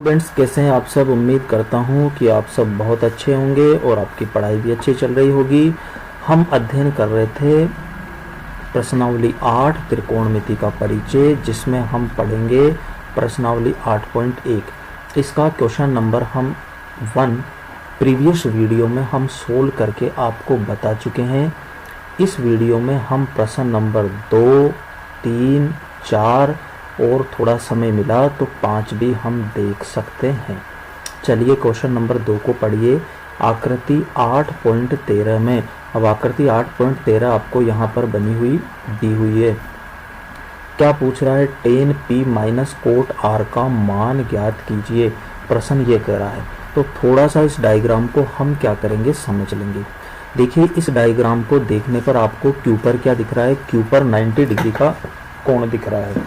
Students कैसे हैं आप सब। उम्मीद करता हूं कि आप सब बहुत अच्छे होंगे और आपकी पढ़ाई भी अच्छी चल रही होगी। हम अध्ययन कर रहे थे प्रश्नावली 8 त्रिकोणमिति का परिचय, जिसमें हम पढ़ेंगे प्रश्नावली 8.1। इसका क्वेश्चन नंबर हम 1 प्रीवियस वीडियो में हम सोल्व करके आपको बता चुके हैं। इस वीडियो में हम प्रश्न नंबर 2, 3, 4 और थोड़ा समय मिला तो 5 भी हम देख सकते हैं। चलिए क्वेश्चन नंबर 2 को पढ़िए। आकृति 8.13 में, अब आकृति 8.13 आपको यहाँ पर बनी हुई दी हुई है। क्या पूछ रहा है? tan p minus cot r का मान ज्ञात कीजिए। प्रश्न ये कह रहा है, तो थोड़ा सा इस डायग्राम को हम क्या करेंगे समझ लेंगे। देखिए इस डायग्राम को देखने पर आपको Q पर क्या दिख रहा है? Q पर 90 डिग्री का कोण दिख रहा है।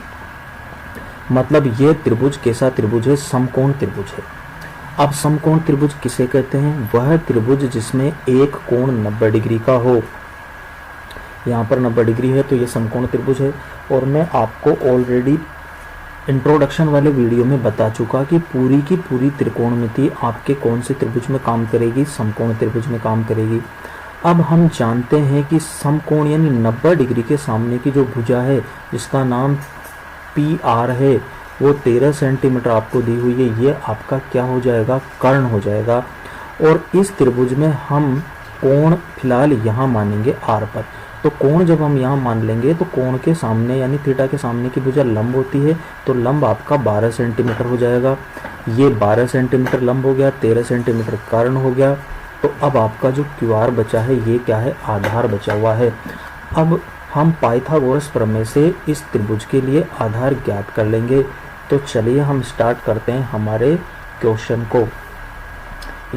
मतलब ये त्रिभुज कैसा त्रिभुज है? समकोण त्रिभुज है। अब समकोण त्रिभुज किसे कहते हैं? वह त्रिभुज जिसमें एक कोण 90 डिग्री का हो। यहाँ पर 90 डिग्री है तो ये समकोण त्रिभुज है। और मैं आपको ऑलरेडी इंट्रोडक्शन वाले वीडियो में बता चुका कि पूरी की पूरी त्रिकोणमिति आपके कौन से त्रिभुज में काम करेगी? समकोण त्रिभुज में काम करेगी। अब हम जानते हैं कि समकोण यानी 90 डिग्री के सामने की जो भुजा है, जिसका नाम पी आर है, वो 13 सेंटीमीटर आपको दी हुई है। ये आपका क्या हो जाएगा? कर्ण हो जाएगा। और इस त्रिभुज में हम कोण फिलहाल यहाँ मानेंगे आर पर। तो कोण जब हम यहाँ मान लेंगे तो कोण के सामने यानी थीटा के सामने की भुजा लंब होती है, तो लंब आपका 12 सेंटीमीटर हो जाएगा। ये 12 सेंटीमीटर लंब हो गया, 13 सेंटीमीटर कर्ण हो गया। तो अब आपका जो क्यू आर बचा है ये क्या है? आधार बचा हुआ है। अब हम पाइथागोरस प्रमेय से इस त्रिभुज के लिए आधार ज्ञात कर लेंगे। तो चलिए हम स्टार्ट करते हैं हमारे क्वेश्चन को।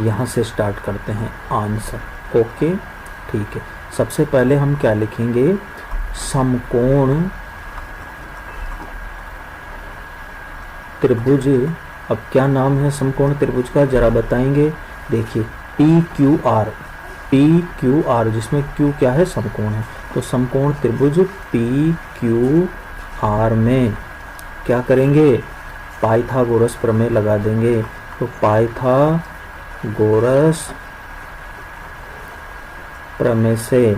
यहाँ से स्टार्ट करते हैं आंसर। ओके ठीक है। सबसे पहले हम क्या लिखेंगे? समकोण त्रिभुज। अब क्या नाम है समकोण त्रिभुज का जरा बताएंगे। देखिए पी क्यू आर, जिसमें Q क्या है? समकोण है। तो समकोण त्रिभुज पी क्यू आर में क्या करेंगे? पाइथागोरस प्रमेय लगा देंगे। तो पाइथागोरस प्रमेय से,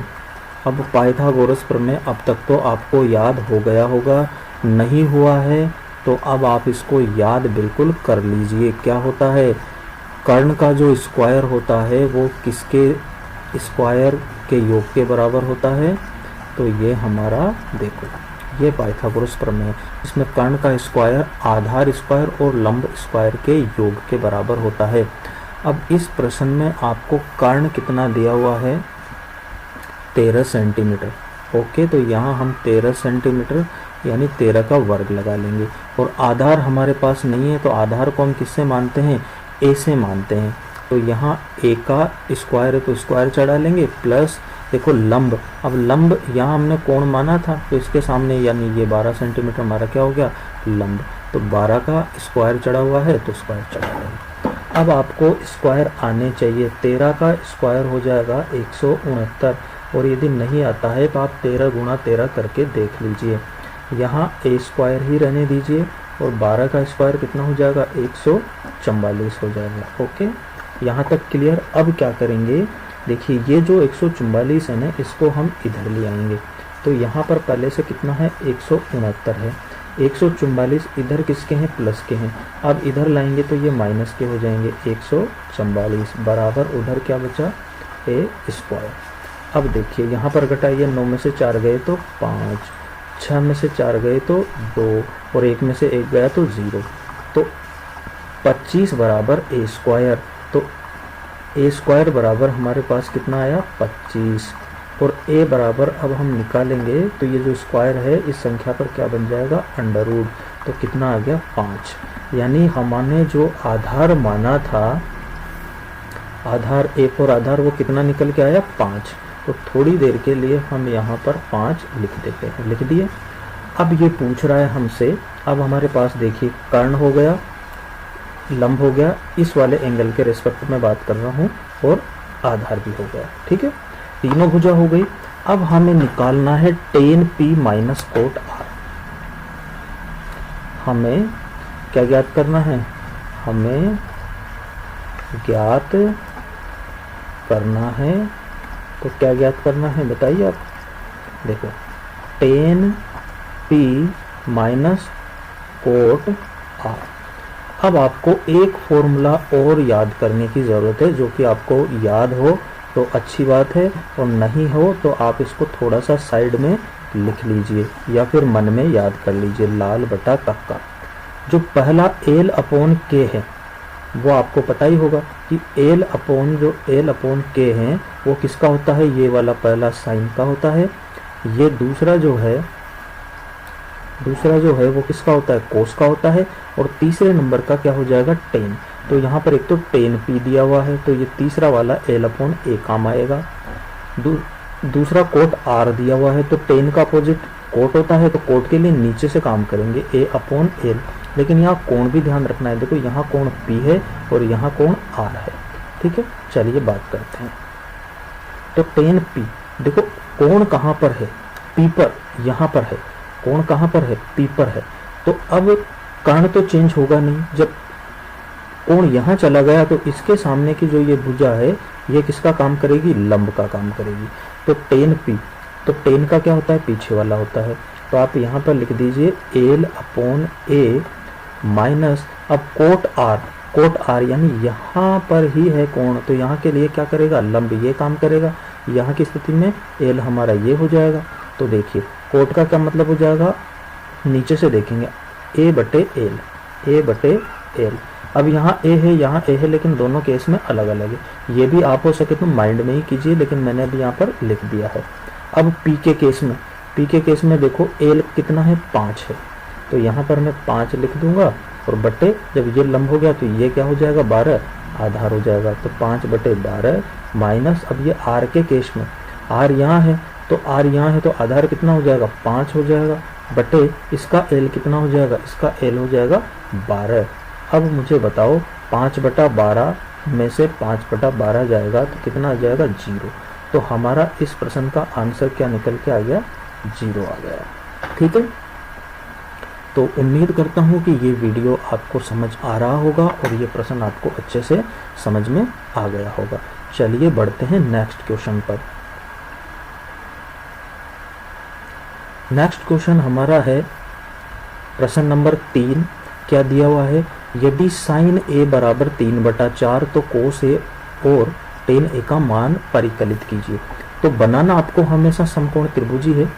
अब पाइथागोरस प्रमेय अब तक तो आपको याद हो गया होगा, नहीं हुआ है तो अब आप इसको याद बिल्कुल कर लीजिए। क्या होता है? कर्ण का जो स्क्वायर होता है वो किसके स्क्वायर के योग के बराबर होता है? तो ये हमारा देखो ये पाइथागोरस प्रमेय है। इसमें कर्ण का स्क्वायर आधार स्क्वायर और लंब स्क्वायर के योग के बराबर होता है। अब इस प्रश्न में आपको कर्ण कितना दिया हुआ है? 13 सेंटीमीटर। ओके, तो यहाँ हम 13 सेंटीमीटर यानी 13 का वर्ग लगा लेंगे। और आधार हमारे पास नहीं है तो आधार को हम किससे मानते हैं? ए से मानते हैं। तो यहाँ ए का स्क्वायर है तो स्क्वायर चढ़ा लेंगे, प्लस देखो लंब। अब लंब यहाँ हमने कोण माना था तो इसके सामने यानी ये 12 सेंटीमीटर हमारा क्या हो गया? लंब। तो 12 का स्क्वायर चढ़ा हुआ है तो स्क्वायर चढ़ा लेंगे। अब आपको स्क्वायर आने चाहिए। 13 का स्क्वायर हो जाएगा 169। और यदि नहीं आता है तो आप 13 गुणा 13 करके देख लीजिए। यहाँ ए स्क्वायर ही रहने दीजिए और 12 का स्क्वायर कितना हो जाएगा? 144 हो जाएगा। ओके, यहाँ तक क्लियर। अब क्या करेंगे? देखिए ये जो 144 है ना, इसको हम इधर ले आएंगे। तो यहाँ पर पहले से कितना है? 169 है। 144 इधर किसके हैं? प्लस के हैं। अब इधर लाएंगे तो ये माइनस के हो जाएंगे। 144 बराबर उधर क्या बचा? ए स्क्वायर। अब देखिए यहाँ पर घटाइए, 9 में से 4 गए तो 5, 6 में से 4 गए तो 2 और 1 में से 1 गया तो 0। तो 25 बराबर ए स्क्वायर। तो ए स्क्वायर बराबर हमारे पास कितना आया? 25। और ए बराबर अब हम निकालेंगे तो ये जो स्क्वायर है इस संख्या पर क्या बन जाएगा? Under root. तो कितना आ गया? 5। यानी हमने जो आधार माना था, आधार एक और आधार, वो कितना निकल के आया? 5। तो थोड़ी देर के लिए हम यहाँ पर 5 लिख देते हैं। लिख दिए। अब ये पूछ रहा है हमसे, अब हमारे पास देखिए कर्ण हो गया, लंब हो गया, इस वाले एंगल के रिस्पेक्ट में बात कर रहा हूँ, और आधार भी हो गया। ठीक है, तीनों भुजा हो गई। अब हमें निकालना है tan p minus cot r। हमें क्या ज्ञात करना है? हमें ज्ञात करना है। तो क्या ज्ञात करना है बताइए आप। देखो 10p माइनस कोट r। अब आपको एक फॉर्मूला और याद करने की ज़रूरत है, जो कि आपको याद हो तो अच्छी बात है, और नहीं हो तो आप इसको थोड़ा सा साइड में लिख लीजिए या फिर मन में याद कर लीजिए। लाल बटा कक्का, जो पहला एल अपॉन के है वो आपको पता ही होगा कि एल अपॉन के है वो किसका होता है, ये वाला पहला साइन का होता है। ये दूसरा जो है वो किसका होता है, कोस का होता है। और तीसरे नंबर का क्या हो जाएगा, 10। तो यहाँ पर एक तो 10p दिया हुआ है, तो ये तीसरा वाला एल अपॉन ए काम आएगा। दूसरा कोट r दिया हुआ है, तो 10 का अपोजिट कोट होता है, तो कोट के लिए नीचे से काम करेंगे ए अपॉन एल। लेकिन यहाँ कोण भी ध्यान रखना है। देखो यहाँ कोण p है और यहाँ कोण r है। ठीक है, चलिए बात करते हैं। तो 10p, देखो कोण कहाँ पर है, p पर, यहाँ पर है। कोण कहाँ पर है, p पर है। तो अब कर्ण तो चेंज होगा नहीं। जब कोण यहाँ चला गया तो इसके सामने की जो ये भुजा है ये किसका काम करेगी, लंब का काम करेगी। तो 10p, तो 10 का क्या होता है, पीछे वाला होता है। तो आप यहाँ पर लिख दीजिए एल अपॉन ए माइनस, अब कोट r यानी यहाँ पर ही है कोण, तो यहाँ के लिए क्या करेगा, लंब ये काम करेगा। यहाँ की स्थिति में एल हमारा ये हो जाएगा। तो देखिए कोट का क्या मतलब हो जाएगा, नीचे से देखेंगे ए बटे एल। अब यहाँ ए है, यहाँ ए है, लेकिन दोनों केस में अलग अलग है। ये भी आप हो सके तो माइंड में ही कीजिए, लेकिन मैंने अभी यहाँ पर लिख दिया है। अब पी के केस में देखो एल कितना है, 5 है। तो यहाँ पर मैं 5 लिख दूंगा, और बटे जब ये लंब हो गया तो ये क्या हो जाएगा, 12 आधार हो जाएगा। तो 5 बटे 12 माइनस, अब ये आर के केस में आर यहाँ है, तो आर यहाँ है, तो आधार कितना हो जाएगा, 5 हो जाएगा। बटे इसका एल कितना हो जाएगा, इसका एल हो जाएगा 12। अब मुझे बताओ 5 बटा 12 में से 5 बटा 12 जाएगा तो कितना आ जाएगा, 0। तो हमारा इस प्रश्न का आंसर क्या निकल के आ गया, 0 आ गया। ठीक है, तो उम्मीद करता हूँ कि ये वीडियो आपको समझ आ रहा होगा और ये प्रश्न आपको अच्छे से समझ में आ गया होगा। चलिए बढ़ते हैं नेक्स्ट क्वेश्चन पर। नेक्स्ट क्वेश्चन हमारा है प्रश्न नंबर 3। क्या दिया हुआ है, यदि साइन ए बराबर 3/4 तो कोस ए और टेन ए का मान परिकलित कीजिए। तो बनाना आपको हमेशा समकोण त्रिभुज ही है।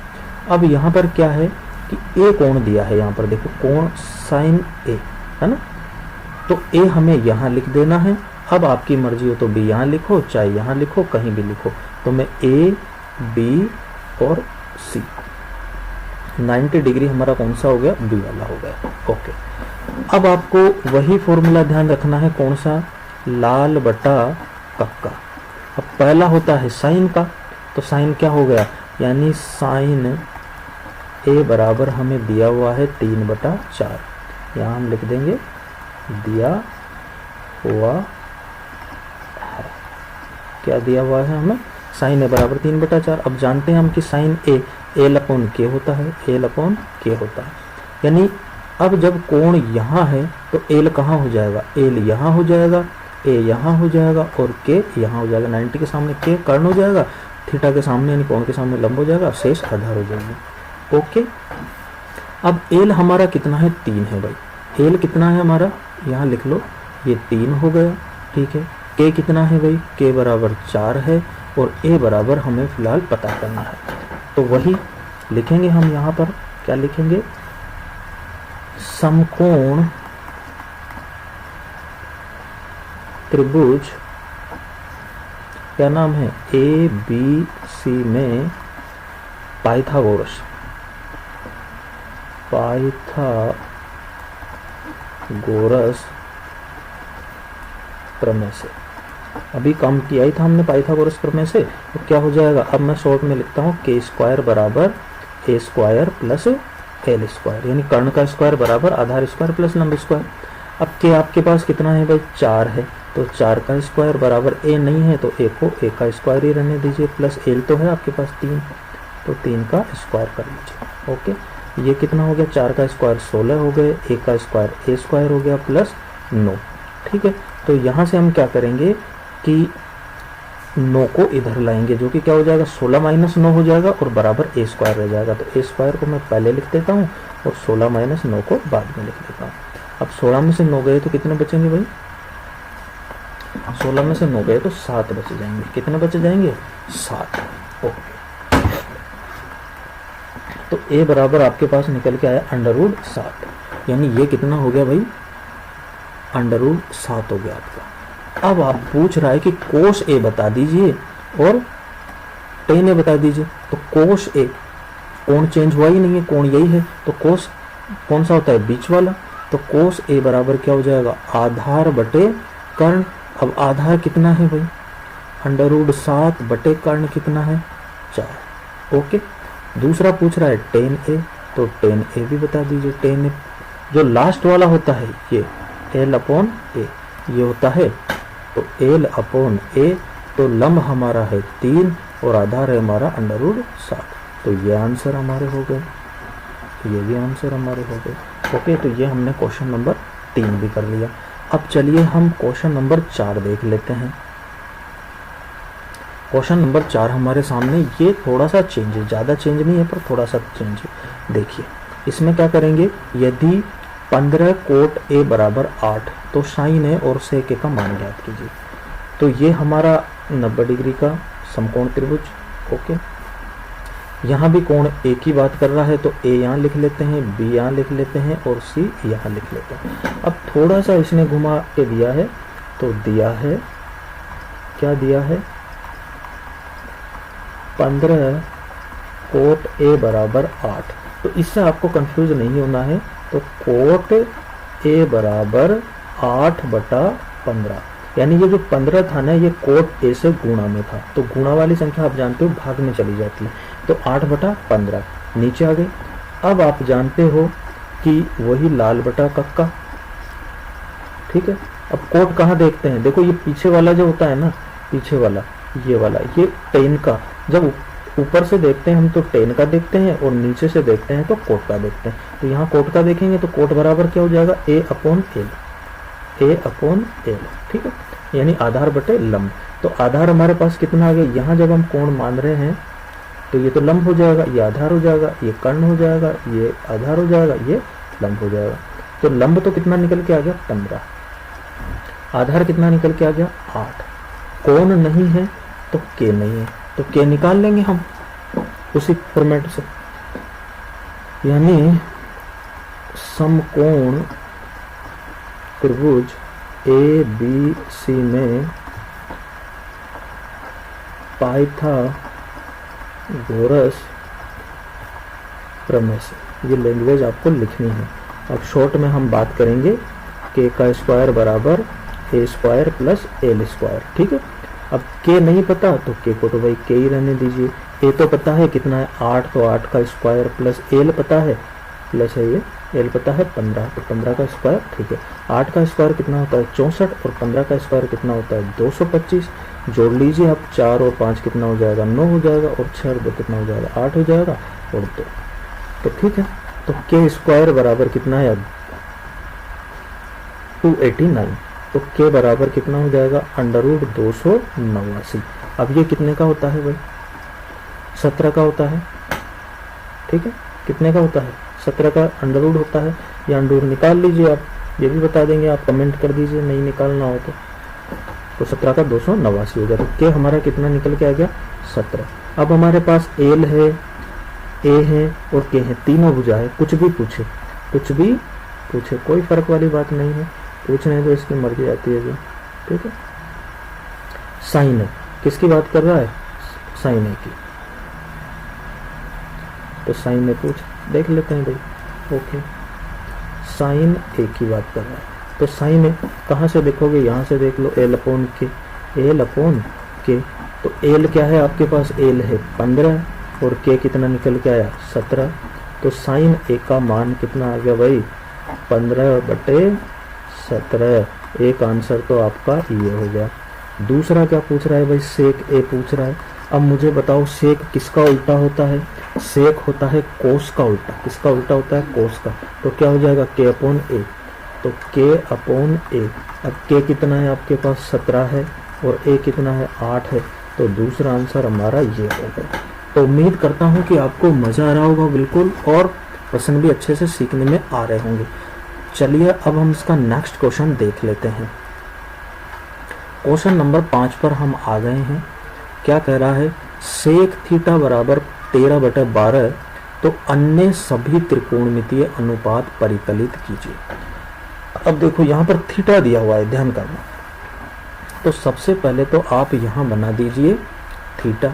अब यहाँ पर क्या है कि ए कोण दिया है, यहाँ पर देखो कोण साइन ए है ना, तो ए हमें यहाँ लिख देना है। अब आपकी मर्जी हो तो बी यहाँ लिखो, चाहे यहाँ लिखो, कहीं भी लिखो। तो मैं ए बी और सी, 90 डिग्री हमारा कौन सा हो गया, बी वाला हो गया। ओके, अब आपको वही फॉर्मूला ध्यान रखना है, कौन सा, लाल बटा कक्का। अब पहला होता है साइन का, तो साइन क्या हो गया, यानी साइन ए बराबर हमें दिया हुआ है 3/4। यहाँ हम लिख देंगे दिया हुआ है, क्या दिया हुआ है हमें, साइन ए बराबर 3/4। अब जानते हैं हम कि साइन ए एल अपॉन के होता है, एल अपॉन के होता है। यानी अब जब कोण यहाँ है तो एल कहाँ हो जाएगा, एल यहाँ हो जाएगा, ए यहाँ हो जाएगा और के यहाँ हो जाएगा। 90 के सामने के कर्ण हो जाएगा, थीटा के सामने यानी कोण के सामने लंब हो जाएगा, शेष आधार हो जाएगा। ओके, अब एल हमारा कितना है, 3 है भाई। एल कितना है हमारा, यहाँ लिख लो, ये 3 हो गया। ठीक है, के कितना है भाई, के बराबर 4 है और ए बराबर हमें फिलहाल पता करना है। तो वही लिखेंगे हम यहाँ पर, क्या लिखेंगे, समकोण त्रिभुज, क्या नाम है, ए बी सी में पाइथागोरस प्रमेय से। अभी काम किया ही था हमने पाइथागोरस प्रमेय से। तो क्या हो जाएगा, अब मैं शॉर्ट में लिखता हूँ के स्क्वायर बराबर ए स्क्वायर प्लस एल स्क्वायर, यानी कर्ण का स्क्वायर बराबर आधार स्क्वायर प्लस लंब स्क्वायर। अब के आपके पास कितना है भाई, 4 है, तो 4 का स्क्वायर बराबर ए नहीं है तो ए को ए का स्क्वायर ही रहने दीजिए, प्लस एल तो है आपके पास 3, तो 3 का स्क्वायर कर लीजिए। ओके, ये कितना हो गया, 4 का स्क्वायर 16 हो गए, ए का स्क्वायर ए स्क्वायर हो गया प्लस 9। ठीक है। तो यहाँ से हम क्या करेंगे कि 9 को इधर लाएंगे, जो कि क्या हो जाएगा 16 माइनस 9 हो जाएगा और बराबर a स्क्वायर रह जाएगा। तो a स्क्वायर को मैं पहले लिख देता हूँ और 16 माइनस 9 को बाद में लिख देता हूँ। अब 16 में से 9 गए तो कितने बचेंगे भाई, 16 में से 9 गए तो 7 बचे जाएंगे। कितने बचे जाएंगे, 7। ओके, तो a बराबर आपके पास निकल के आया √7, यानी ये कितना हो गया भाई, √7 हो गया आपका। अब आप पूछ रहा है कि कोस a बता दीजिए और tan a बता दीजिए। तो कोस a, कोण चेंज हुआ ही नहीं है, कोण यही है, तो कोस कौन सा होता है, बीच वाला। तो कोस a बराबर क्या हो जाएगा, आधार बटे कर्ण। अब आधार कितना है भाई, √7 बटे कर्ण कितना है, 4। ओके, दूसरा पूछ रहा है tan a, तो tan a भी बता दीजिए। tan a जो लास्ट वाला होता है ये l/a ये होता है, तो l/a, तो लंब हमारा है 3 और आधार है हमारा √7। तो ये आंसर हमारे हो गए, ये भी आंसर हमारे हो गए। ओके, तो ये हमने क्वेश्चन नंबर 3 भी कर लिया। अब चलिए हम क्वेश्चन नंबर 4 देख लेते हैं। क्वेश्चन नंबर 4 हमारे सामने, ये थोड़ा सा चेंज है, ज़्यादा चेंज नहीं है पर थोड़ा सा चेंज है। देखिए इसमें क्या करेंगे, यदि 15 कोट a बराबर 8 तो साइन a और सेक a का मान ज्ञात कीजिए। तो ये हमारा 90 डिग्री का समकोण त्रिभुज। ओके, यहाँ भी कोण a की बात कर रहा है, तो a यहाँ लिख लेते हैं, b यहाँ लिख लेते हैं और c यहाँ लिख लेते हैं। अब थोड़ा सा इसने घुमा के दिया है, तो दिया है, क्या दिया है, 15 कोट a बराबर 8। तो इससे आपको कंफ्यूज नहीं होना है। तो कोट a बराबर 8/15, यानी ये जो 15 था ना, ये कोट a से गुणा में था। तो गुणा वाली संख्या आप जानते हो भाग में चली जाती है, तो 8/15 नीचे आ गई। अब आप जानते हो कि वही लाल बटा कक्का, ठीक है। अब कोट कहाँ देखते हैं, देखो ये पीछे वाला जो होता है ना, पीछे वाला ये वाला, ये tan का, जब ऊपर से देखते हैं हम तो tan का देखते हैं और नीचे से देखते हैं तो कोट का देखते हैं। तो यहाँ कोट का देखेंगे तो कोट बराबर क्या हो जाएगा, a/l, a/l, ठीक है, यानी आधार बटे लंब। तो आधार हमारे पास कितना आ गया, यहाँ जब हम कोण मान रहे हैं तो ये तो लंब हो जाएगा, ये आधार हो जाएगा, ये कर्ण हो जाएगा, ये आधार हो जाएगा, ये लंब हो जाएगा। तो लंब तो कितना निकल के आ गया, 15, आधार कितना निकल के आ गया, 8। कोण नहीं है तो k नहीं है, तो k निकाल लेंगे हम उसी फॉर्मेट से, यानी समकोण त्रिभुज ABC में पाइथागोरस प्रमेय से, ये लैंग्वेज आपको लिखनी है। अब शॉर्ट में हम बात करेंगे k का स्क्वायर बराबर a square plus l square, ठीक है। अब k नहीं पता तो k को तो भाई k ही रहने दीजिए। a तो पता है कितना है 8, तो 8 का स्क्वायर प्लस l पता है, प्लस है ये l पता है 15, तो 15 का स्क्वायर, ठीक है। 8 का स्क्वायर कितना होता है 64 और 15 का स्क्वायर कितना होता है 225। जोड़ लीजिए आप, 4 और 5 कितना हो जाएगा 9 हो जाएगा, और 6 और 2 कितना हो जाएगा 8 हो जाएगा, और 2, तो ठीक है। तो k स्क्वायर बराबर कितना है अब 289, तो k बराबर कितना हो जाएगा √289। अब ये कितने का होता है भाई, 17 का होता है, ठीक है। कितने का होता है, 17 का अंडर होता है। या अंडर निकाल लीजिए आप, ये भी बता देंगे, आप कमेंट कर दीजिए नहीं निकालना हो तो 17 का 289 हो गया। तो k हमारा कितना निकल के आ गया 17। अब हमारे पास l है, a है और k है, तीनों भुजा है। कुछ भी पूछे कोई फर्क वाली बात नहीं है, पूछने तो इसकी मर्जी आती है जो, ठीक है। साइन है, किसकी बात कर रहा है, साइन है की, तो साइन में पूछ देख लेते हैं भाई। ओके, साइन ए की बात कर रहा है, तो साइन ए कहाँ से देखोगे, यहाँ से देख लो, l/k, l/k। तो l क्या है आपके पास, l है 15 और k कितना निकल के आया 17। तो साइन ए का मान कितना आ गया भाई 15/17। एक आंसर तो आपका ये हो गया। दूसरा क्या पूछ रहा है भाई, सेक ए पूछ रहा है। अब मुझे बताओ सेक किसका उल्टा होता है, सेक होता है कोस का उल्टा। किसका उल्टा होता है, कोस का। तो क्या हो जाएगा k/a। तो k अपॉन a। अब k कितना है आपके पास 17 है और a कितना है 8 है, तो दूसरा आंसर हमारा ये होगा। तो उम्मीद करता हूँ कि आपको मज़ा आ रहा होगा बिल्कुल, और प्रश्न भी अच्छे से सीखने में आ रहे होंगे। चलिए अब हम इसका नेक्स्ट क्वेश्चन देख लेते हैं। क्वेश्चन नंबर 5 पर हम आ गए हैं। क्या कह रहा है, सेक थीटा बराबर 13/12, तो अन्य सभी त्रिकोणमितीय अनुपात परिकलित कीजिए। अब देखो यहाँ पर थीटा दिया हुआ है, ध्यान करना। तो सबसे पहले तो आप यहाँ बना दीजिए थीटा।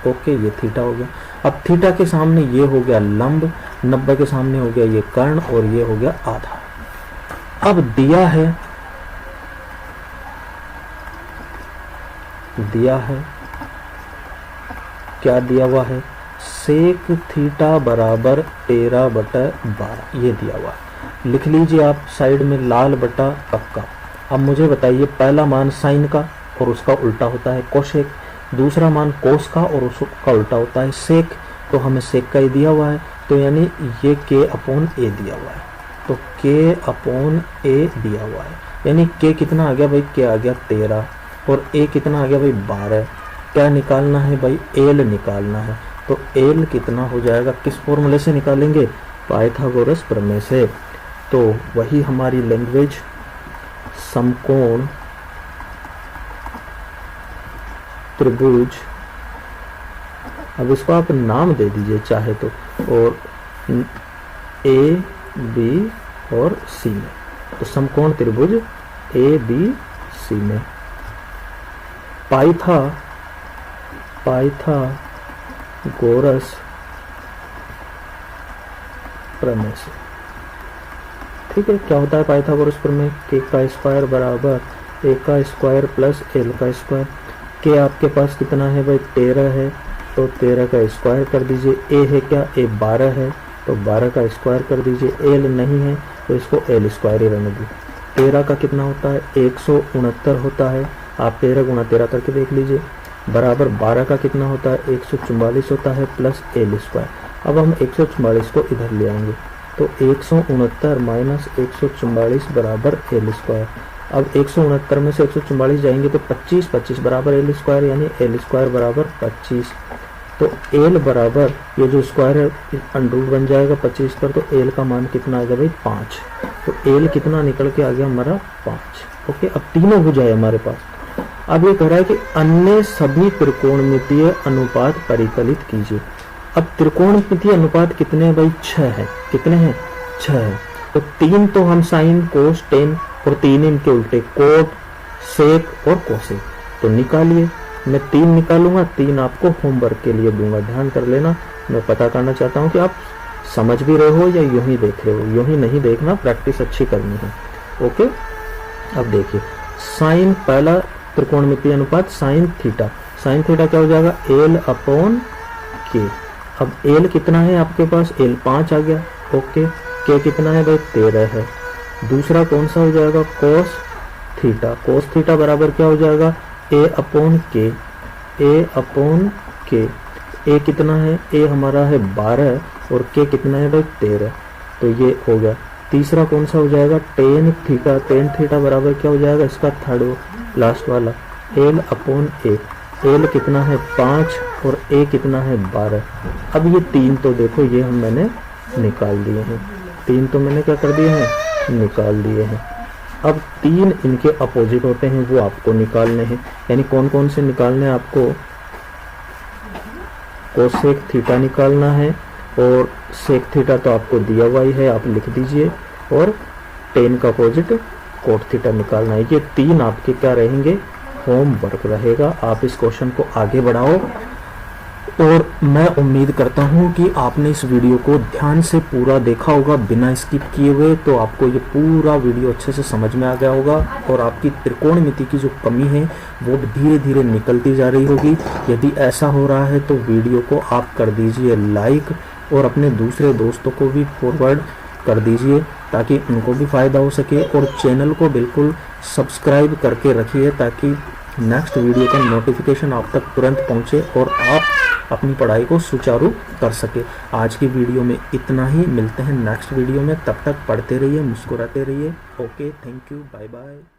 ओके, ये थीटा हो गया। अब थीटा के सामने ये हो गया लंब, 90 के सामने हो गया ये कर्ण, और ये हो गया आधा। अब दिया है क्या दिया हुआ है, सेक थीटा बराबर 13/12, ये दिया हुआ है। लिख लीजिए आप साइड में लाल बटा पक्का। अब मुझे बताइए, पहला मान साइन का और उसका उल्टा होता है कोसेक, दूसरा मान कोस का और उसका उल्टा होता है सेक। तो हमें सेक का ही दिया हुआ है, तो यानी ये k अपॉन a दिया हुआ है। तो k अपॉन a दिया हुआ है, यानी k कितना आ गया भाई, k आ गया 13 और a कितना आ गया भाई 12। क्या निकालना है भाई, l निकालना है। तो l कितना हो जाएगा, किस फॉर्मूले से निकालेंगे, पाइथागोरस प्रमेय से। तो वही हमारी लैंग्वेज, समकोण त्रिभुज, अब इसको आप नाम दे दीजिए चाहे तो, और ए बी और सी में। तो समकोण त्रिभुज ए बी सी में पाइथागोरस प्रमेय से। ठीक है, क्या होता है पाइथागोरस प्रमेय, k का स्क्वायर बराबर a का स्क्वायर प्लस l का स्क्वायर। k आपके पास कितना है भाई 13 है, तो 13 का स्क्वायर कर दीजिए। a है क्या, a 12 है, तो 12 का स्क्वायर कर दीजिए। l नहीं है तो इसको l स्क्वायर ही रहने दीजिए। 13 का कितना होता है 169 होता है, आप 13 गुणा 13 करके देख लीजिए। बराबर 12 का कितना होता है 144 होता है प्लस l स्क्वायर। अब हम 144 को इधर ले आएंगे, तो 169 माइनस 144 बराबर l स्क्वायर। अब 169 में से 144 जाएंगे तो 25 बराबर l स्क्वायर, यानी l स्क्वायर बराबर 25। तो l बराबर ये जो स्क्वायर है अंडरूट बन जाएगा 25 पर, तो l का मान कितना आ गया भाई 5। तो l कितना निकल के आ गया हमारा 5। ओके, अब तीनों हो जाए हमारे पास। अब ये कह रहा है कि अन्य सभी त्रिकोणमितीय अनुपात परिकलित कीजिए। अब त्रिकोणमितीय अनुपात कितने हैं भाई, 6 है। कितने हैं, 6 है। तो 3 तो हम साइन कोस टेन, और 3 इनके उल्टे कोट सेक और कोसेक, तो निकालिए। मैं 3 निकालूंगा, 3 आपको होमवर्क के लिए दूंगा, ध्यान कर लेना। मैं पता करना चाहता हूँ कि आप समझ भी रहे हो या यूं ही देख रहे हो। यूं ही नहीं देखना, प्रैक्टिस अच्छी करनी है। ओके, अब देखिए साइन, पहला त्रिकोणमितीय अनुपात साइन थीटा। साइन थीटा क्या हो जाएगा, l अपॉन k। अब l कितना है आपके पास, l 5 आ गया। ओके, k कितना है भाई 13 है। दूसरा कौन सा हो जाएगा, कोस थीटा। कोस थीटा बराबर क्या हो जाएगा, a upon k। a upon k, a कितना है, a हमारा है 12 और k कितना है भाई 13, तो ये हो गया। तीसरा कौन सा हो जाएगा, टेन थीटा। टेन थीटा बराबर क्या हो जाएगा, इसका थर्ड लास्ट वाला l अपॉन a। l कितना है 5 और a कितना है 12। अब ये 3 तो देखो ये मैंने निकाल दिए हैं, 3 तो मैंने क्या कर दिए हैं, निकाल दिए हैं। अब 3 इनके अपोजिट होते हैं, वो आपको निकालने हैं। यानी कौन कौन से निकालने हैं आपको, कोसेक थीटा निकालना है, और सेक थीटा तो आपको दिया हुआ ही है, आप लिख दीजिए, और टेन का अपोजिट कोट थीटा निकालना है। ये 3 आपके क्या रहेंगे, होमवर्क रहेगा। आप इस क्वेश्चन को आगे बढ़ाओ, और मैं उम्मीद करता हूं कि आपने इस वीडियो को ध्यान से पूरा देखा होगा बिना स्किप किए हुए, तो आपको ये पूरा वीडियो अच्छे से समझ में आ गया होगा, और आपकी त्रिकोणमिति की जो कमी है वो धीरे धीरे निकलती जा रही होगी। यदि ऐसा हो रहा है तो वीडियो को आप कर दीजिए लाइक, और अपने दूसरे दोस्तों को भी फॉरवर्ड कर दीजिए ताकि उनको भी फ़ायदा हो सके, और चैनल को बिल्कुल सब्सक्राइब करके रखिए ताकि नेक्स्ट वीडियो का नोटिफिकेशन आप तक तुरंत पहुंचे और आप अपनी पढ़ाई को सुचारू कर सके। आज की वीडियो में इतना ही, मिलते हैं नेक्स्ट वीडियो में, तब तक पढ़ते रहिए, मुस्कुराते रहिए। Okay, thank you, bye bye.